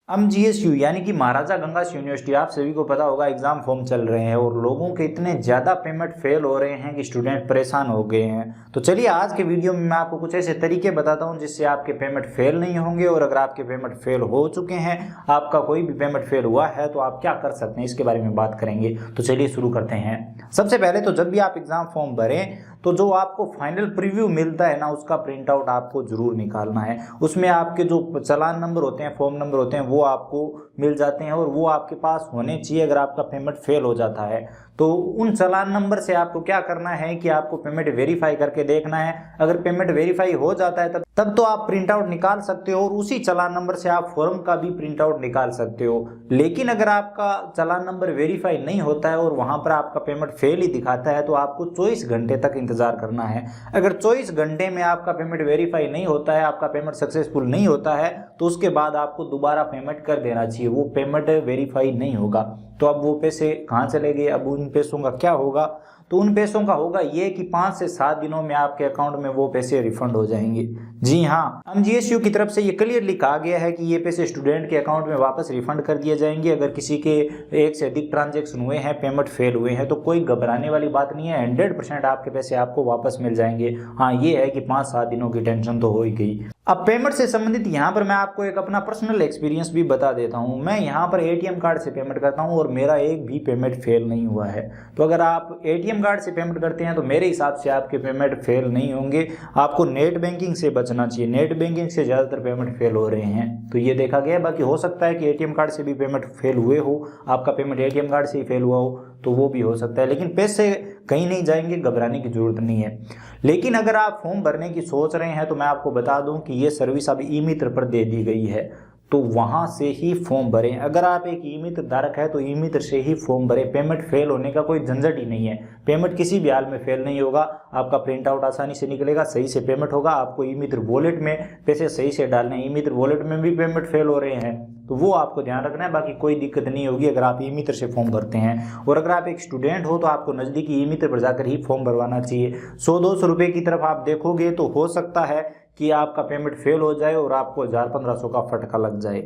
MGSU यानी कि महाराजा Gangas university, आप सभी को पता होगा एग्जाम फॉर्म चल रहे हैं और लोगों के इतने ज़्यादा पेमेंट फेल हो रहे हैं कि स्टूडेंट परेशान हो गए हैं। तो चलिए आज के वीडियो में मैं आपको कुछ ऐसे तरीके बताता हूं जिससे आपके पेमेंट फेल नहीं होंगे, और अगर आपके पेमेंट फेल हो चुके हैं, आपका कोई भी पेमेंट फेल हुआ है तो आप क्या कर सकते हैं, इसके बारे में बात करेंगे। तो चलिए शुरू करते हैं। सबसे पहले तो जब भी आप एग्जाम फॉर्म भरें तो जो आपको फाइनल प्रीव्यू मिलता है ना, उसका प्रिंट आउट आपको जरूर निकालना है। उसमें आपके जो चालान नंबर होते हैं, फॉर्म नंबर होते हैं, वो आपको मिल जाते हैं और वो आपके पास होने चाहिए अगर आपका पेमेंट फेल हो जाता है। तो उन चालान नंबर से आपको क्या करना है कि आपको पेमेंट वेरीफाई करके देखना है। अगर पेमेंट वेरीफाई हो जाता है तब तो आप प्रिंट आउट निकाल सकते हो और उसी चालान नंबर से आप फॉर्म का भी प्रिंट आउट निकाल सकते हो। लेकिन अगर आपका चालान नंबर वेरीफाई नहीं होता है और वहां पर आपका पेमेंट फेल ही दिखाता है तो आपको 24 घंटे तक इंतजार करना है। अगर 24 घंटे में आपका पेमेंट वेरीफाई नहीं होता है, आपका पेमेंट सक्सेसफुल नहीं होता है, तो उसके बाद आपको दोबारा पेमेंट कर देना चाहिए। वो पेमेंट वेरीफाई नहीं होगा। तो अब वो पैसे कहाँ चले गए, अब उन पैसों का क्या होगा? तो उन पैसों का होगा ये कि 5 से 7 दिनों में आपके अकाउंट में वो पैसे रिफंड हो जाएंगे। जी हाँ, MGSU की तरफ से ये क्लियरली कहा गया है कि ये पैसे स्टूडेंट के अकाउंट में वापस रिफंड कर दिए जाएंगे। अगर किसी के एक से अधिक ट्रांजैक्शन हुए हैं, पेमेंट फेल हुए हैं, तो कोई घबराने वाली बात नहीं है। 100% आपके पैसे आपको वापस मिल जाएंगे। हाँ, ये है कि 5-7 दिनों की टेंशन तो हो ही गई। अब पेमेंट से संबंधित यहाँ पर मैं आपको एक अपना पर्सनल एक्सपीरियंस भी बता देता हूँ। मैं यहाँ पर ATM कार्ड से पेमेंट करता हूँ और मेरा एक भी पेमेंट फेल नहीं हुआ है। तो अगर आप ATM कार्ड से पेमेंट करते हैं तो मेरे हिसाब से आपके पेमेंट फेल नहीं होंगे। आपको नेट बैंकिंग से बचना चाहिए। नेट बैंकिंग से ज़्यादातर पेमेंट फेल हो रहे हैं, तो ये देखा गया। बाकी हो सकता है कि ATM कार्ड से भी पेमेंट फेल हुए हो, आपका पेमेंट ATM कार्ड से ही फेल हुआ हो, तो वो भी हो सकता है। लेकिन पैसे कहीं नहीं जाएंगे, घबराने की जरूरत नहीं है। लेकिन अगर आप फॉर्म भरने की सोच रहे हैं तो मैं आपको बता दूं कि ये सर्विस अब ई-मित्र पर दे दी गई है, तो वहां से ही फॉर्म भरें। अगर आप एक ई-मित्र धारक है तो ई-मित्र से ही फॉर्म भरें। पेमेंट फेल होने का कोई झंझट ही नहीं है। पेमेंट किसी भी हाल में फेल नहीं होगा। आपका प्रिंट आउट आसानी से निकलेगा, सही से पेमेंट होगा। आपको ई-मित्र वॉलेट में पैसे सही से डालने हैं। ई-मित्र वॉलेट में भी पेमेंट फेल हो रहे हैं तो वो आपको ध्यान रखना है। बाकी कोई दिक्कत नहीं होगी अगर आप ई-मित्र से फॉर्म भरते हैं। और अगर आप एक स्टूडेंट हो तो आपको नज़दीकी ई-मित्र पर जाकर ही फॉर्म भरवाना चाहिए। 100-200 रुपये की तरफ आप देखोगे तो हो सकता है कि आपका पेमेंट फेल हो जाए और आपको 1000-1500 का फटका लग जाए।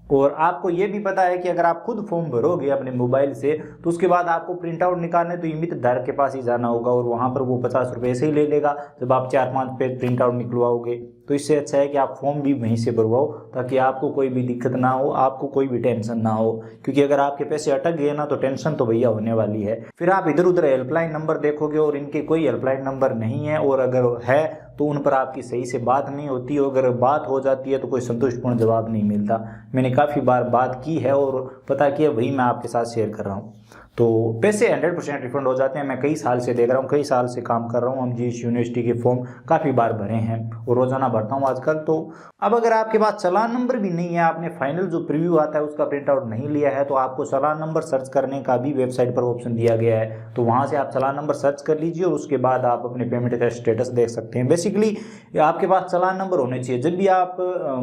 और आपको ये भी पता है कि अगर आप खुद फॉर्म भरोगे अपने मोबाइल से तो उसके बाद आपको प्रिंट आउट निकालने तो ई-मित्र धारक के पास ही जाना होगा और वहां पर वो 50 रुपये से ही ले लेगा जब आप 4-5 पेज प्रिंट आउट निकलवाओगे। तो इससे अच्छा है कि आप फॉर्म भी वहीं से भरवाओ ताकि आपको कोई भी दिक्कत ना हो, आपको कोई भी टेंशन ना हो। क्योंकि अगर आपके पैसे अटक गए ना तो टेंशन तो भैया होने वाली है। फिर आप इधर उधर हेल्पलाइन नंबर देखोगे और इनके कोई हेल्पलाइन नंबर नहीं है, और अगर है तो उन पर आपकी सही से बात नहीं होती। अगर बात हो जाती है तो कोई संतुष्टपूर्ण जवाब नहीं मिलता। मैंने काफ़ी बार बात की है और पता किया, वही मैं आपके साथ शेयर कर रहा हूँ। तो पैसे 100% रिफंड हो जाते हैं। मैं कई साल से देख रहा हूँ, कई साल से काम कर रहा हूँ। MGS यूनिवर्सिटी के फॉर्म काफ़ी बार भरे हैं और रोजाना भरता हूँ आजकल। तो अब अगर आपके पास चालान नंबर भी नहीं है, आपने फाइनल जो प्रीव्यू आता है उसका प्रिंट आउट नहीं लिया है, तो आपको चालान नंबर सर्च करने का भी वेबसाइट पर ऑप्शन दिया गया है। तो वहाँ से आप चालान नंबर सर्च कर लीजिए और उसके बाद आप अपने पेमेंट का स्टेटस देख सकते हैं। बेसिकली आपके पास चालान नंबर होने चाहिए। जब भी आप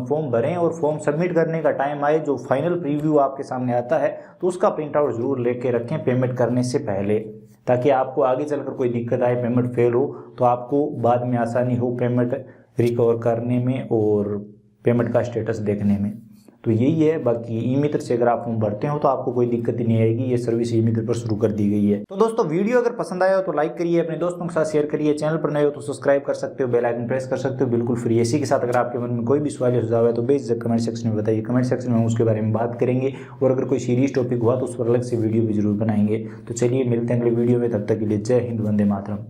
फॉर्म भरें और फॉर्म सबमिट करने का टाइम आए, जो फाइनल प्रीव्यू आपके सामने आता है तो उसका प्रिंट आउट जरूर लेके रखें पेमेंट करने से पहले, ताकि आपको आगे चलकर कोई दिक्कत आए, पेमेंट फेल हो तो आपको बाद में आसानी हो पेमेंट रिकवर करने में और पेमेंट का स्टेटस देखने में। तो यही है। बाकी ई-मित्र से अगर आप फॉर्म भरते हो तो आपको कोई दिक्कत ही नहीं आएगी। ये सर्विस ई-मित्र पर शुरू कर दी गई है। तो दोस्तों वीडियो अगर पसंद आया हो तो लाइक करिए, अपने दोस्तों के साथ शेयर करिए। चैनल पर नए हो तो सब्सक्राइब कर सकते हो, बेल आइकन प्रेस कर सकते हो, बिल्कुल फ्री। इसी के साथ अगर आपके मन में कोई भी सवाल या सुझाव है तो बेझिझक कमेंट सेक्शन में बताइए। कमेंट सेक्शन में हम उसके बारे में बात करेंगे और अगर कोई सीरियस टॉपिक हुआ तो उस पर अलग से वीडियो भी जरूर बनाएंगे। तो चलिए मिलते हैं अगले वीडियो में, तब तक के लिए जय हिंद, वंदे मातरम।